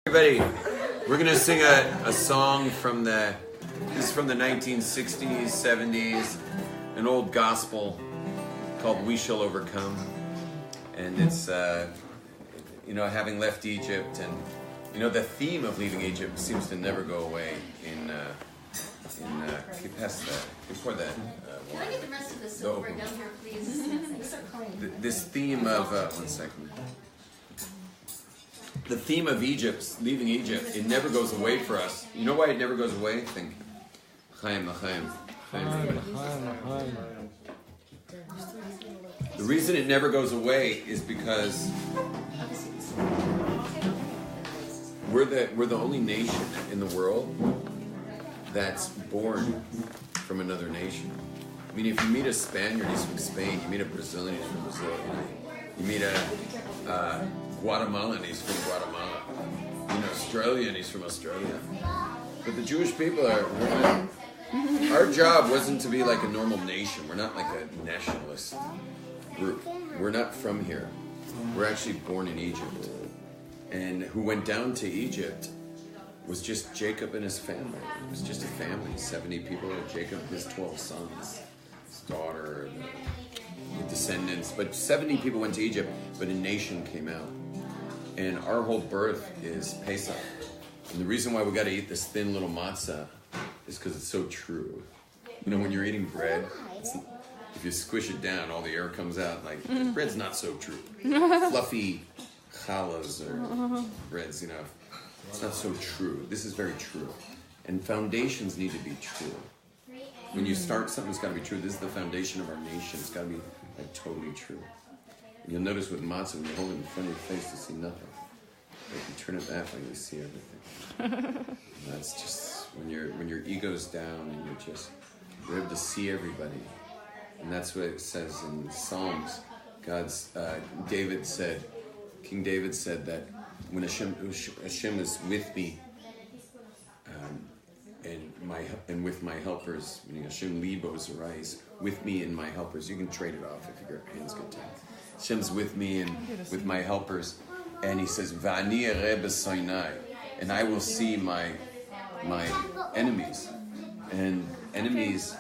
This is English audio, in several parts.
Everybody, we're gonna sing a song from the 1960s, 70s, an old gospel called "We Shall Overcome," and it's having left Egypt, and the theme of leaving Egypt seems to never go away. Before that. Can I get the rest of the silver down here, please? This theme of one second. The theme of Egypt, leaving Egypt, it never goes away for us. You know why it never goes away? Think. Chaim. The reason it never goes away is because we're the only nation in the world that's born from another nation. I mean, if you meet a Spaniard, he's from Spain. You meet a Brazilian, he's from Brazil. You meet a Guatemalan, he's from Guatemala. An Australian, he's from Australia. But the Jewish people our job wasn't to be like a normal nation. We're not like a nationalist group. We're not from here. We're actually born in Egypt. And who went down to Egypt was just Jacob and his family. It was just a family, 70 people. Jacob, his 12 sons, his daughter, the descendants. But 70 people went to Egypt, but a nation came out. And our whole birth is Pesach. And the reason why we got to eat this thin little matzah is because it's so true. When you're eating bread, if you squish it down, all the air comes out. Like, bread's not so true. Fluffy challahs or breads, it's not so true. This is very true. And foundations need to be true. When you start something, it's got to be true. This is the foundation of our nation. It's got to be totally true. And you'll notice with matzah, when you hold it in front of your face, you see nothing. But if you turn it that way, you see everything. And that's just when your ego's down and you're able to see everybody. And that's what it says in Psalms. King David said that when Hashem is with me, and with my helpers, meaning Hashem libos arise, with me and my helpers. You can trade it off if your hands get tight. Hashem's with me and with my helpers, and he says, "Va'ani ereh b'Sinai," and I will see my enemies. And enemies.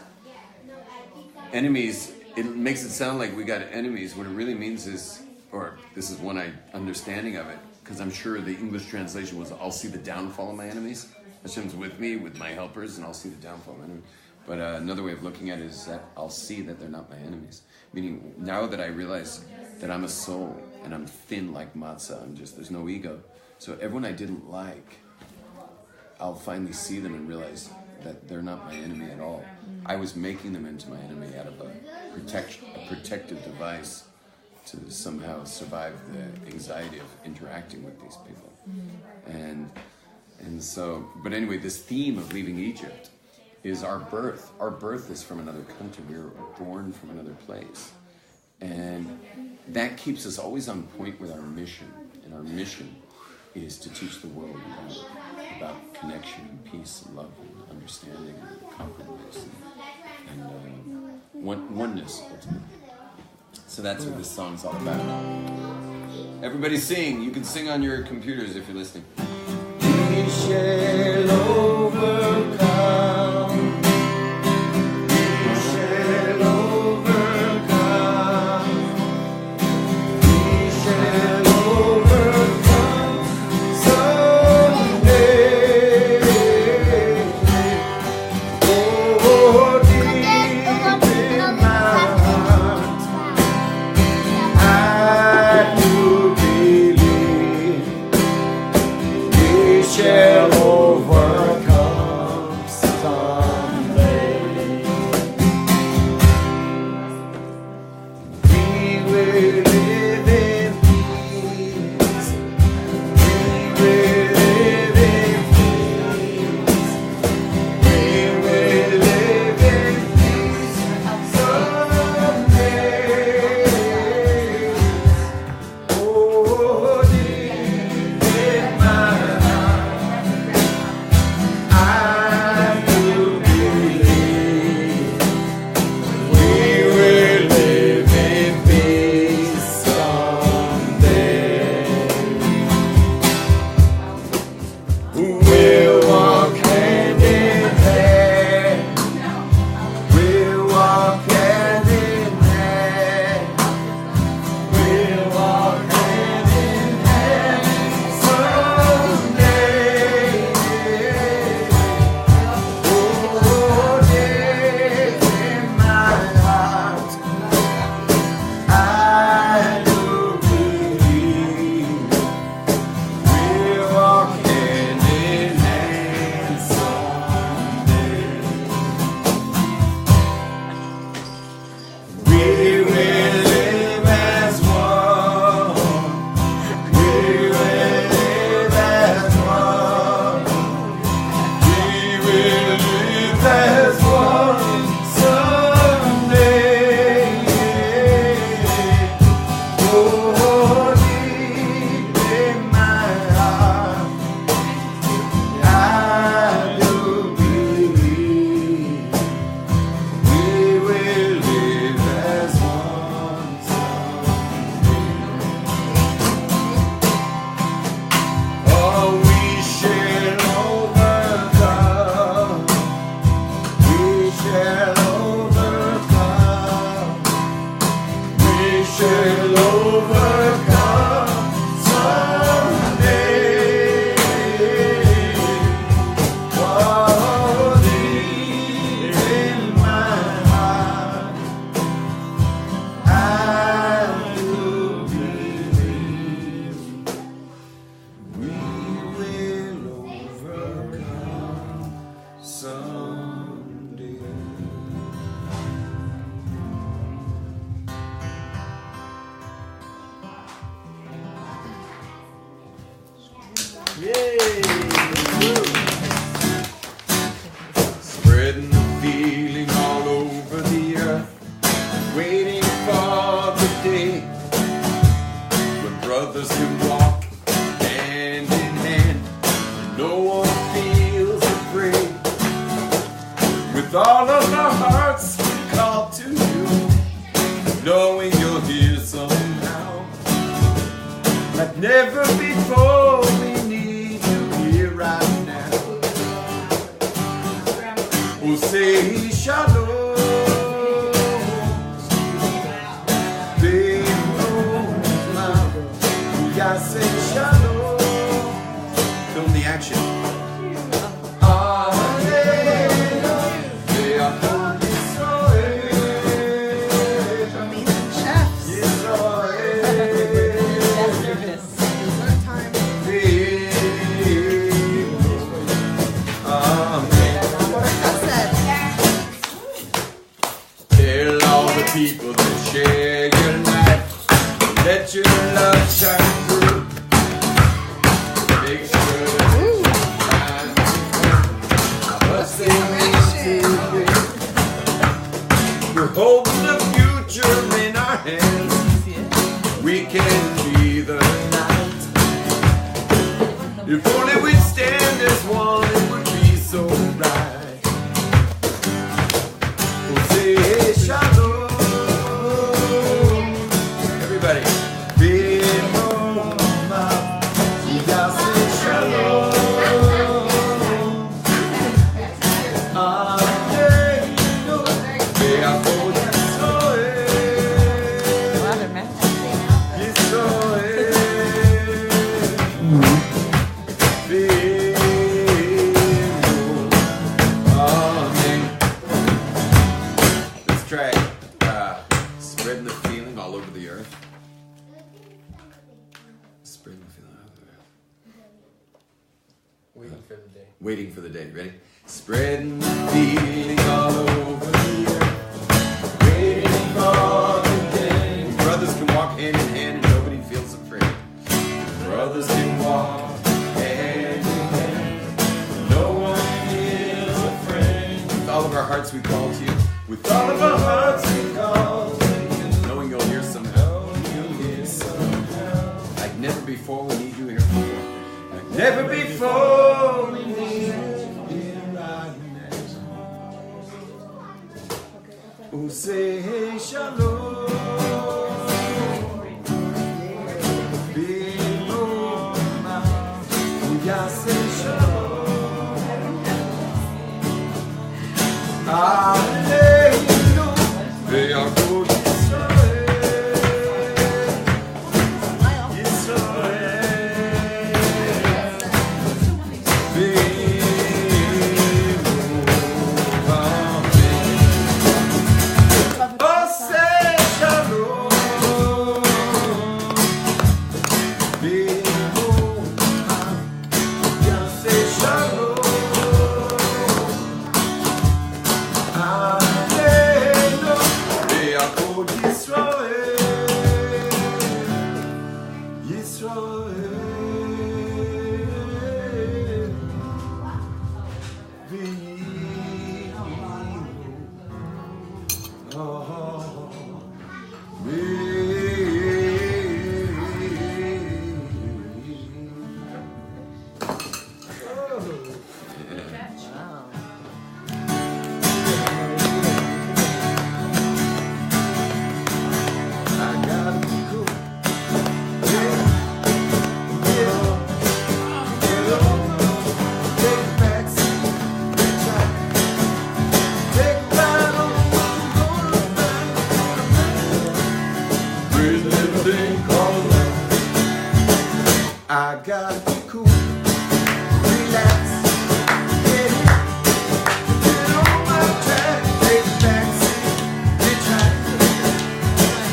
It makes it sound like we got enemies. What it really means is, or this is one understanding of it, because I'm sure the English translation was, "I'll see the downfall of my enemies." Hashem's with me, with my helpers, and I'll see the downfall of my enemies. But another way of looking at it is that I'll see that they're not my enemies. Meaning, now that I realize that I'm a soul, and I'm thin like matzah, there's no ego. So everyone I didn't like, I'll finally see them and realize that they're not my enemy at all. I was making them into my enemy out of a protective device to somehow survive the anxiety of interacting with these people. And so, but anyway, this theme of leaving Egypt is our birth. Our birth is from another country. We were born from another place. And that keeps us always on point with our mission. And our mission is to teach the world about connection and peace and love and understanding and compromise and oneness, ultimately. So that's what this song's all about. Everybody sing. You can sing on your computers if you're listening. We shall overcome. We shall overcome. We shall overcome someday. Oh, deep in my heart, I do believe we shall overcome someday. We will live in peace. We will live in peace. We will live in peace someday. Oh, deep in my heart, We'll walk hand in hand. We'll walk hand in hand. We'll walk hand in hand someday. Oh, deep in my heart, I do believe we'll walk hand in hand someday. We will live as one. We will live as one. We will live as one someday. Oh, deep in my heart, I do believe we will live as one someday. Oh, we shall overcome. We shall overcome. We shall overcome someday. Oh, deep in my heart, I do believe we will overcome someday. Spreading the feeling all over the earth, waiting for the day when brothers can walk hand in hand and no one feels afraid. With all of our hearts we call to you, knowing you're here somehow. Like never before, we need you here right now. Oh, say shalom. I say shalom. Film the action. Tell all the people that share your life, let your love shine through. Make sure that what's they need to be. We're holding the future in our hands. We can be the light. If only we'd stand as one, it would be so right. We'll say shalom. Everybody. Spreading the feeling all over the earth. Spreading the feeling all over the earth. Waiting for the day. Waiting for the day. Ready? Spreading the feeling all over the earth. Waiting for the day. Brothers can walk hand in hand and nobody feels afraid. Brothers can walk hand in hand. No one feels afraid. With all of our hearts we call to you. With all of our hearts we call to you. Knowing you'll hear somehow. Like never before we need you here. Like never before we need you here right now. Oh, say shalom. Say shalom. I gotta be cool, relax, get on my track, take a backseat, hitchhike,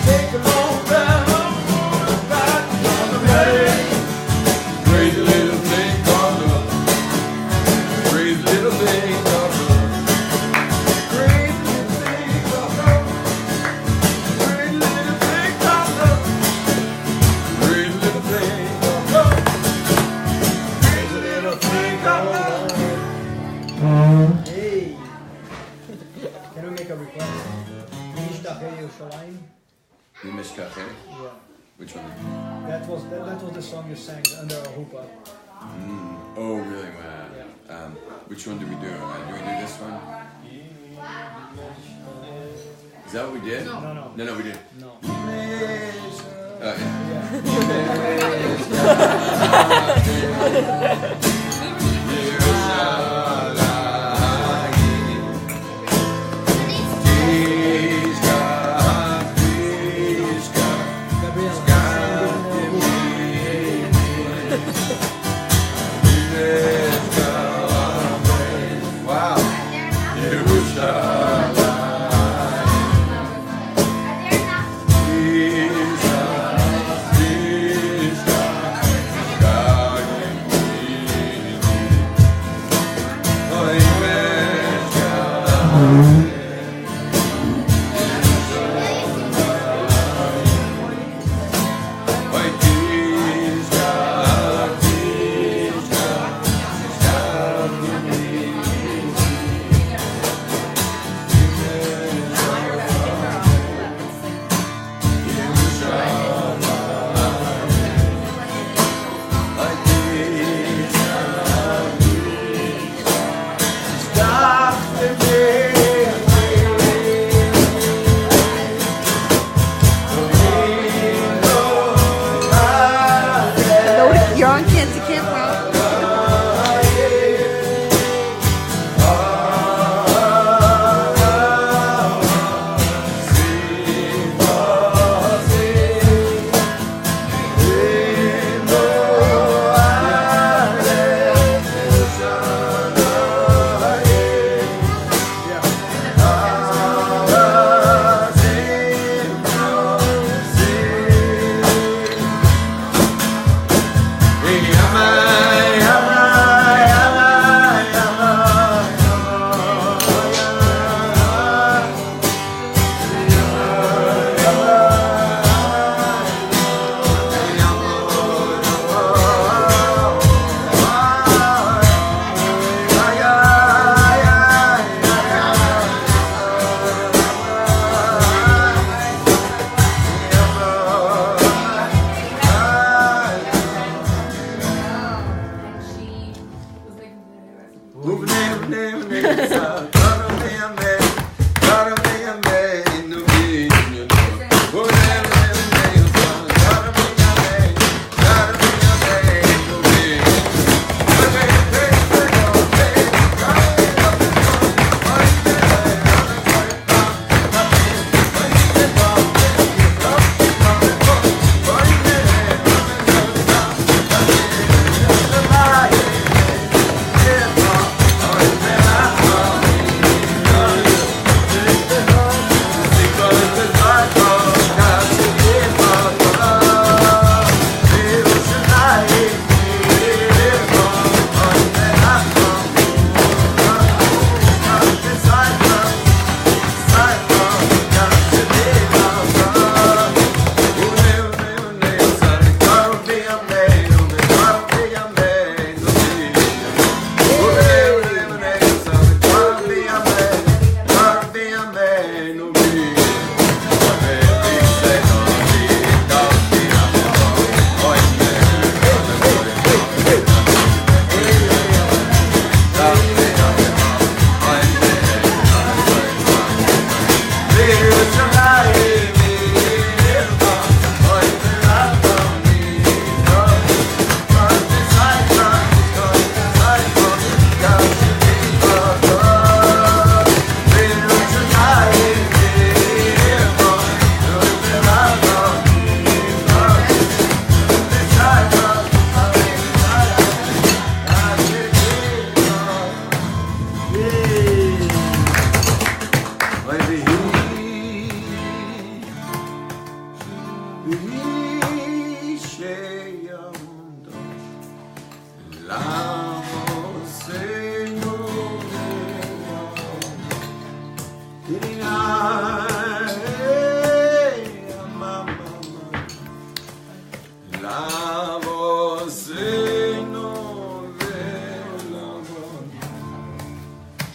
take a long ride on the road. Crazy little thing called love, crazy little thing called love, crazy little thing called love, crazy little thing called love, crazy little thing. Hey, can we make a request? Mishtachei Yerushalayim. You missed Cafe? Yeah, Which one? that was the song you sang under a hoopah. Oh, really? Wow. Yeah. Which one do we do? Do we do this one? Is that what we did? No. No, we didn't. No. Oh, yeah. You're on Kansas Campground.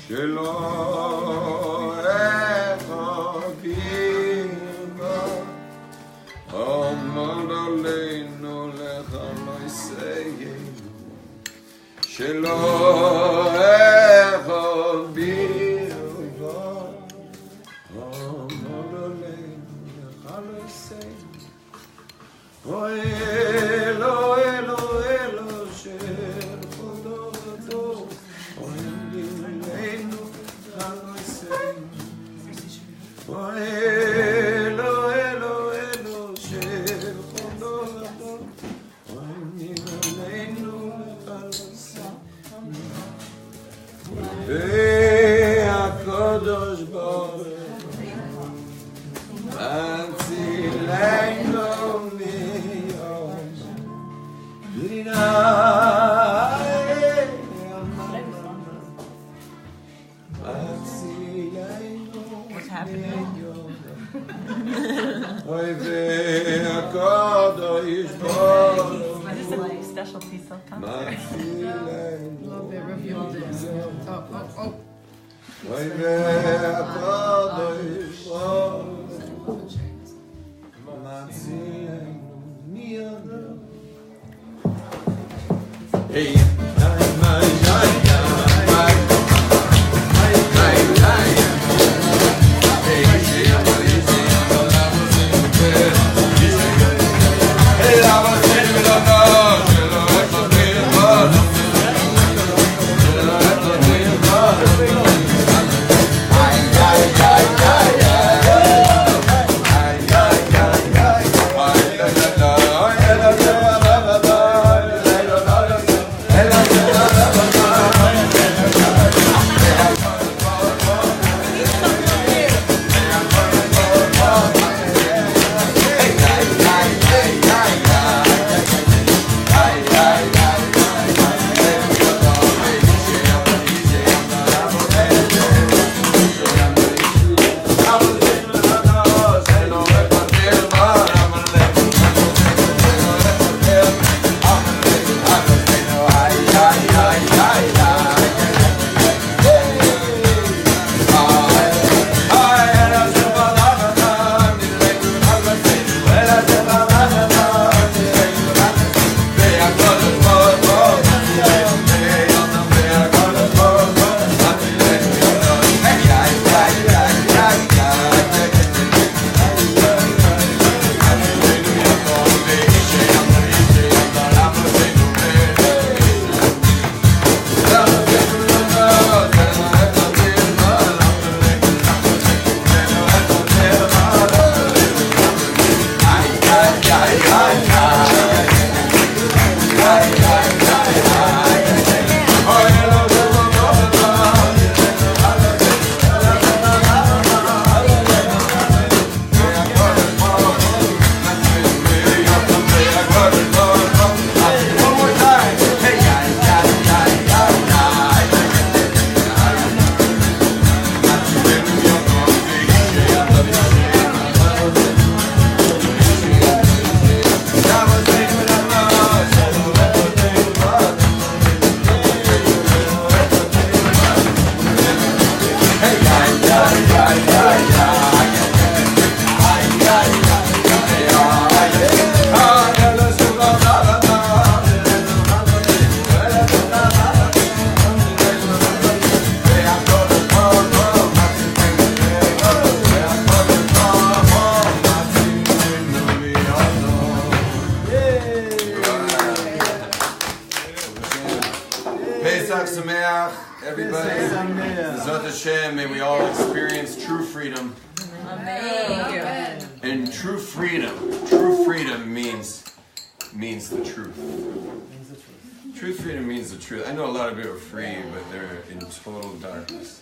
שלא אביבה עמד עלינו לך לא יסיינו שלא אביבה עמד עלינו לך לא יסיינו אוי אלו אלו אלו של חודו אוי אלינו לך לא יסיינו אוי אלו אלו אלו של חודו אוי אלינו לך לא יסיינו והקדוש ברוך הצילנו What's happening? Is This is a special piece of concert. A little bit revealed this. Oh. Hey, Pesach Sameach, everybody. Bezat Hashem, may we all experience true freedom. Amen. And true freedom means the truth. True freedom means the truth. I know a lot of people are free, but they're in total darkness.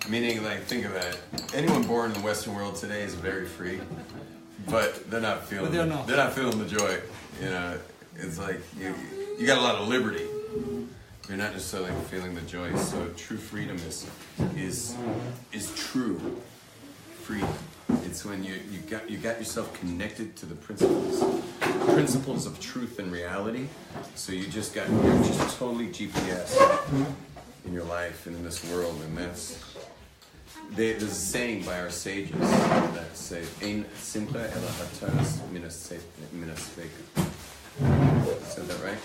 Meaning, like, think of that. Anyone born in the Western world today is very free, but they're not feeling. They're not feeling the joy. You know, it's like you got a lot of liberty. You're not necessarily feeling the joy. So true freedom is true freedom. It's when you got yourself connected to the principles of truth and reality. So you're just totally GPS. in your life and in this world, and there's a saying by our sages that say, "Ein simcha ela hataras minasveka." Said that right?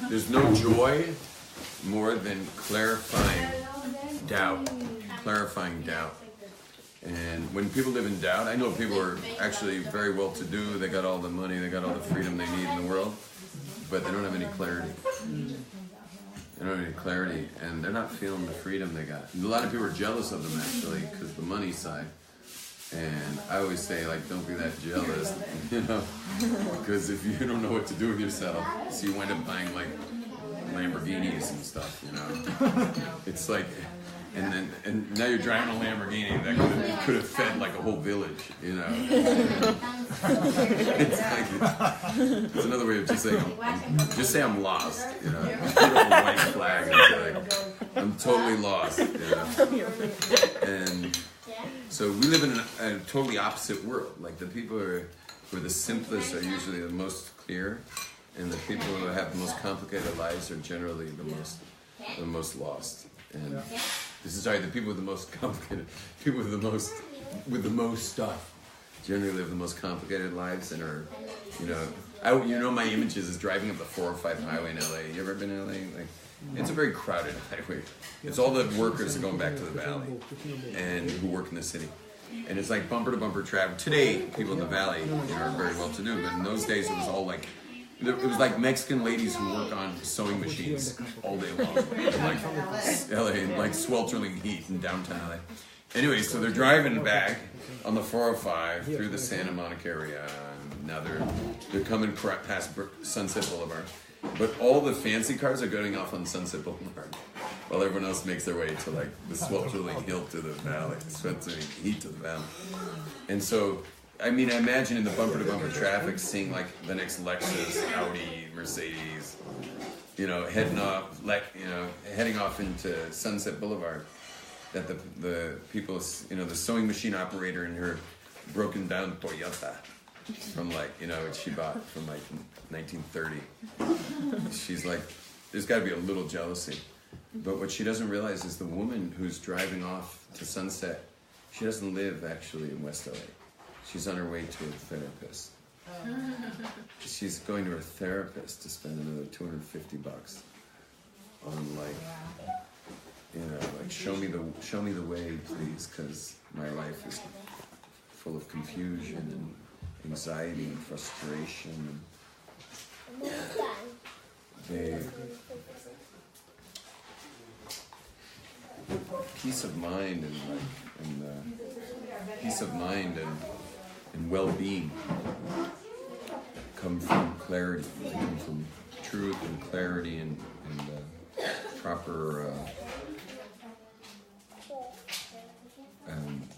There's no joy more than clarifying doubt. And when people live in doubt, I know people are actually very well-to-do. They got all the money, they got all the freedom they need in the world, but they don't have any clarity. They don't have any clarity, and they're not feeling the freedom they got. And a lot of people are jealous of them, actually, because the money side. And I always say, like, don't be that jealous, you know, because if you don't know what to do with yourself, so you wind up buying, like, Lamborghinis and stuff, you know. It's like, and now you're driving a Lamborghini that could have fed like a whole village, you know. It's another way of just saying I'm lost, you know. Put up a white flag and say, like, I'm totally lost, you know. And so we live in a totally opposite world. Like the people who are the simplest are usually the most clear, and the people who have the most complicated lives are generally the most lost. And the people with the most complicated, people with the most stuff, generally live the most complicated lives and are, you know, my images is driving up the 405 highway in LA. You ever been in LA? Like, it's a very crowded highway. It's all the workers that are going back to the valley and who work in the city. And it's like bumper to bumper traffic. Today, people in the valley are very well to do, but in those days it was all like, it was like Mexican ladies who work on sewing machines all day long. Like LA, like sweltering heat in downtown LA. Anyway, so they're driving back on the 405 through the Santa Monica area. And now they're coming past Sunset Boulevard. But all the fancy cars are going off on Sunset Boulevard, while everyone else makes their way to like the sweltering hill to the valley, sweltering heat to the valley. And so, I mean, I imagine in the bumper-to-bumper traffic, seeing like the next Lexus, Audi, Mercedes, heading off into Sunset Boulevard. That the people, the sewing machine operator in her broken down Toyota from which she bought from like 1930. She's like, there's got to be a little jealousy, but what she doesn't realize is the woman who's driving off to Sunset, she doesn't live actually in West LA. She's on her way to a therapist. She's going to her therapist to spend another $250 on show me the way, please, because my life is full of confusion and anxiety and frustration. Peace of mind and well-being come from clarity. They come from truth and clarity and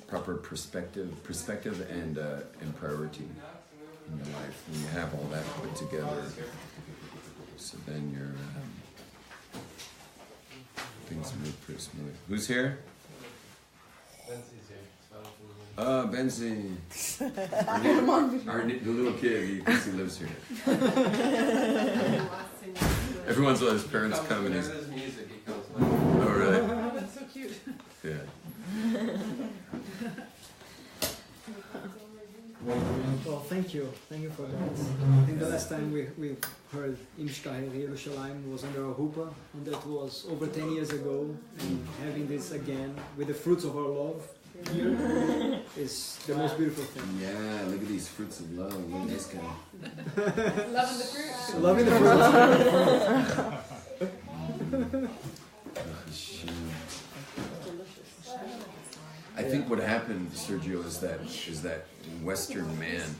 proper perspective and priority in your life. When you have all that put together, so then your things move pretty smooth. Who's here? Benzi. The little kid, he thinks he lives here. Every once in a while his parents come and he's... Oh, really? Oh, that's so cute. Yeah. Well, thank you for that. I think the last time we heard Imshka Yerushalayim was under our huppah, and that was over 10 years ago, and having this again with the fruits of our love here is the most beautiful thing. Yeah, look at these fruits of love. Look at this guy. Loving the fruit. Loving the fruits. I think what happened, Sergio, is that Western man,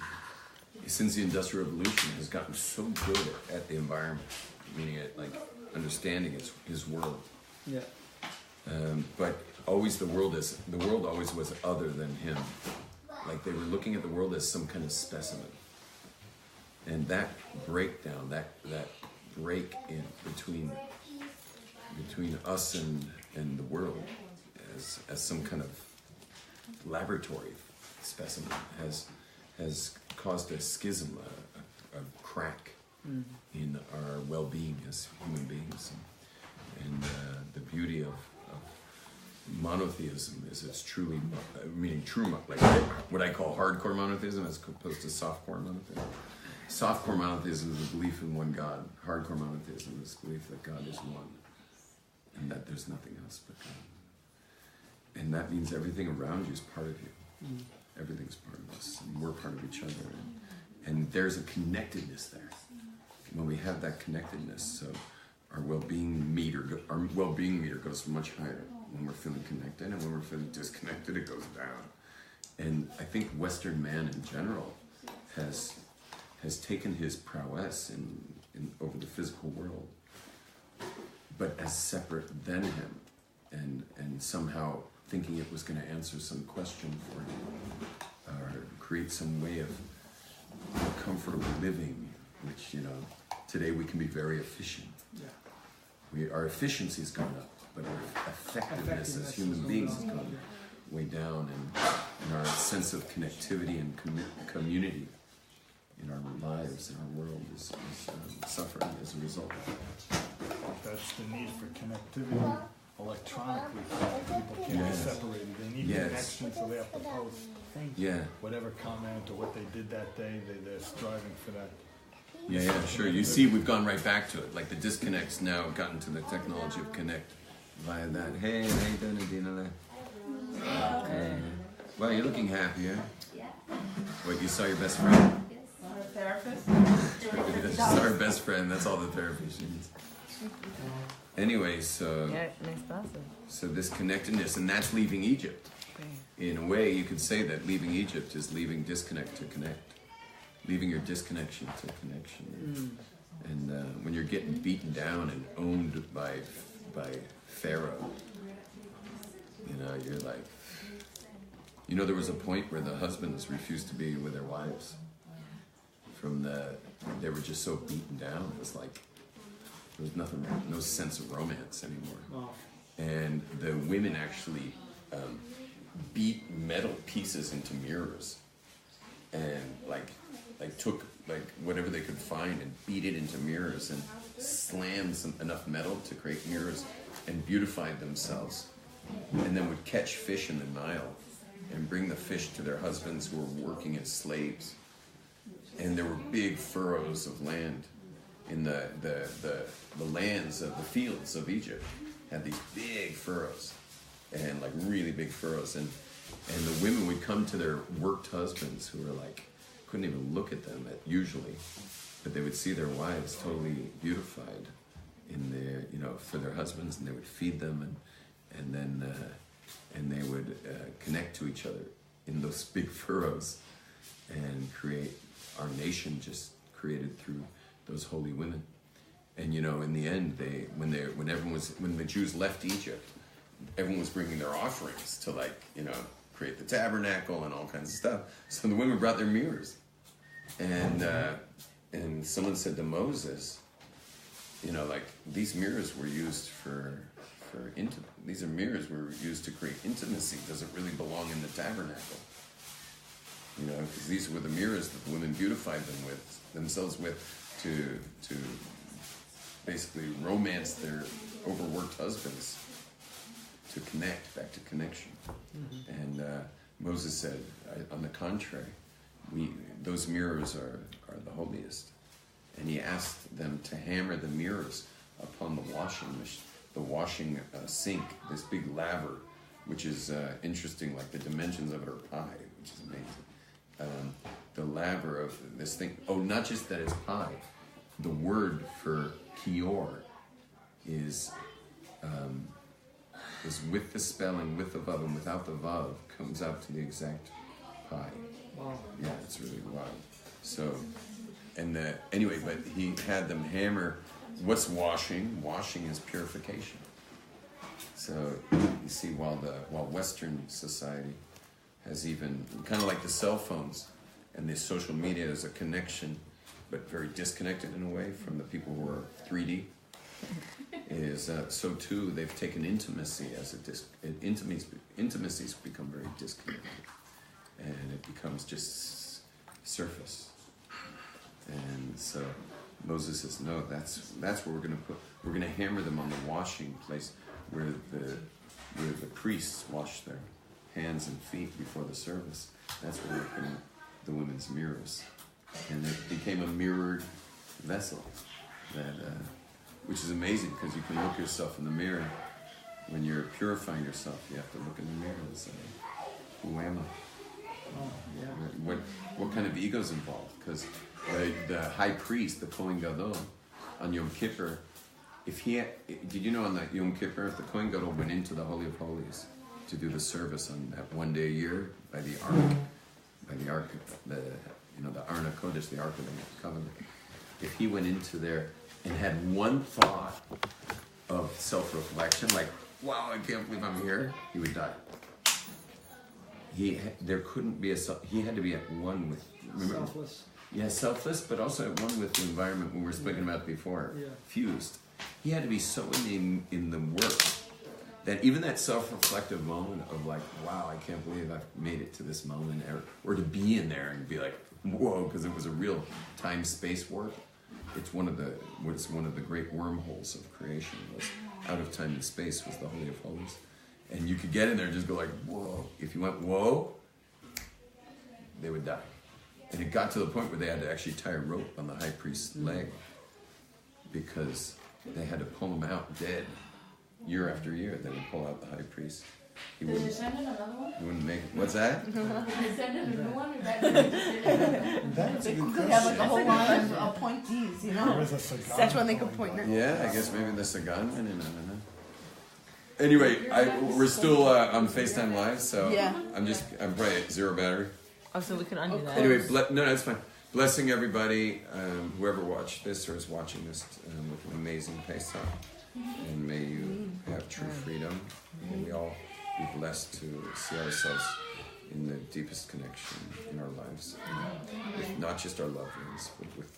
since the Industrial Revolution, has gotten so good at the environment, meaning it like understanding his world. Yeah. But always the world always was other than him. Like they were looking at the world as some kind of specimen. And that breakdown, that break in between us and the world as some kind of laboratory specimen has caused a schism, a crack in our well-being as human beings, and monotheism is it's truly, meaning true, like what I call hardcore monotheism as opposed to softcore monotheism. Softcore monotheism is a belief in one God. Hardcore monotheism is belief that God is one and that there's nothing else but God. And that means everything around you is part of you. Everything's part of us, and we're part of each other. And there's a connectedness there. When we have that connectedness, so our well-being meter goes much higher when we're feeling connected, and when we're feeling disconnected, it goes down. And I think Western man in general has taken his prowess in over the physical world, but as separate than him, and somehow thinking it was going to answer some question for him, or create some way of comfortable living, which, today we can be very efficient. Our efficiency's gone up, but our effectiveness as human beings has gone way down, and our sense of connectivity and community in our lives, in our world, is suffering as a result of that. That's the need for connectivity electronically. People can't be separated. They need connection, so they have to post whatever comment or what they did that day. They're striving for that. Yeah, sure. You see, we've gone right back to it. Like the disconnect's now gotten to the technology of connect via that. Hey, how you doing, Adina? Hey. Well, you're looking happier. What, you saw your best friend? Our therapist? She's our best friend. That's all the therapy she needs. Anyway, so this connectedness, and that's leaving Egypt. In a way, you could say that leaving Egypt is leaving disconnect to connect. Leaving your disconnection to connection. And when you're getting beaten down and owned by Pharaoh, you're like, there was a point where the husbands refused to be with their wives. They were just so beaten down. It was like, there was nothing, no sense of romance anymore. Wow. And the women actually beat metal pieces into mirrors, and like took whatever they could find and beat it into mirrors and slammed enough metal to create mirrors and beautified themselves, and then would catch fish in the Nile and bring the fish to their husbands who were working as slaves. And there were big furrows of land in the lands of the fields of Egypt had these big furrows, and like really big furrows, and the women would come to their worked husbands who were like, couldn't even look at them usually, but they would see their wives totally beautified in their, for their husbands, and they would feed them, and they would connect to each other in those big furrows and create our nation just created through those holy women. And in the end, when the Jews left Egypt, everyone was bringing their offerings to create the tabernacle and all kinds of stuff. So the women brought their mirrors, and someone said to Moses, these mirrors were used these are mirrors were used to create intimacy. Does it really belong in the tabernacle? Because these were the mirrors that the women beautified themselves with to basically romance their overworked husbands, to connect, back to connection. And Moses said, on the contrary, those mirrors are the holiest. And he asked them to hammer the mirrors upon the washing sink, this big laver, which is interesting, like the dimensions of it are pi, which is amazing. The laver of this thing, not just that it's pi, the word for kior is with the spelling, with the vav and without the vav, comes out to the exact pi. Wow. Yeah, it's really wild. So, anyway, but he had them hammer. What's washing? Washing is purification. So you see, while Western society has even kind of like the cell phones and the social media is a connection, but very disconnected in a way from the people who are 3D. Is so too they've taken intimacy as intimacy's become very disconnected, and it becomes just surface. And so Moses says, no, that's where we're going to hammer them on the washing place, where where the priests wash their hands and feet before the service. That's where they put in the women's mirrors, and it became a mirrored vessel. That, which is amazing because you can look yourself in the mirror. When you're purifying yourself, you have to look in the mirror and say, "Who am I? Oh, yeah. What kind of ego's involved?" Because the high priest, the Kohen Gadol, on Yom Kippur, did you know on that Yom Kippur, if the Kohen Gadol went into the Holy of Holies to do the service on that one day a year by the Ark, the Arna Kodesh, the Ark of the Covenant, if he went into there and had one thought of self-reflection, like, "Wow, I can't believe I'm here," he would die. There couldn't be he had to be at one with, remember? Selfless. Yeah, selfless, but also at one with the environment we were speaking about before. Yeah. Fused. He had to be so in the work that even that self-reflective moment of like, "Wow, I can't believe I've made it to this moment," or to be in there and be like, "Whoa," because it was a real time-space warp. It's one of the great wormholes of creation. Was out of time and space was the Holy of Holies, and you could get in there and just go like, "Whoa!" If you went "Whoa," they would die. And it got to the point where they had to actually tie a rope on the high priest's leg because they had to pull him out dead year after year. They would pull out the high priest. He Did you send in another one? wouldn't make it. What's that? Did they send in a new one? Or that That's a They good could have like a question. whole line of appointees, you There know? is a cigar That's when they could going point on. Yeah, I guess maybe the Sagan went in. I don't know. Anyway, we're still on FaceTime Live, so Yeah. I'm probably at zero battery. Oh, so we can undo that. Anyway, no, it's fine. Blessing everybody, whoever watched this or is watching this with an amazing Pesach. And may you have true freedom. And we all be blessed to see ourselves in the deepest connection in our lives. With not just our loved ones, but with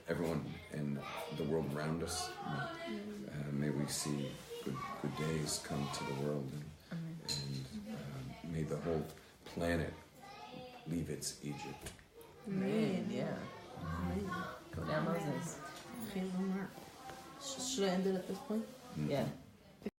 everyone and the world around us. May we see good days come to the world. And may the whole planet leave its Egypt. Amen, yeah. Go down Moses. Should I end it at this point? Yeah.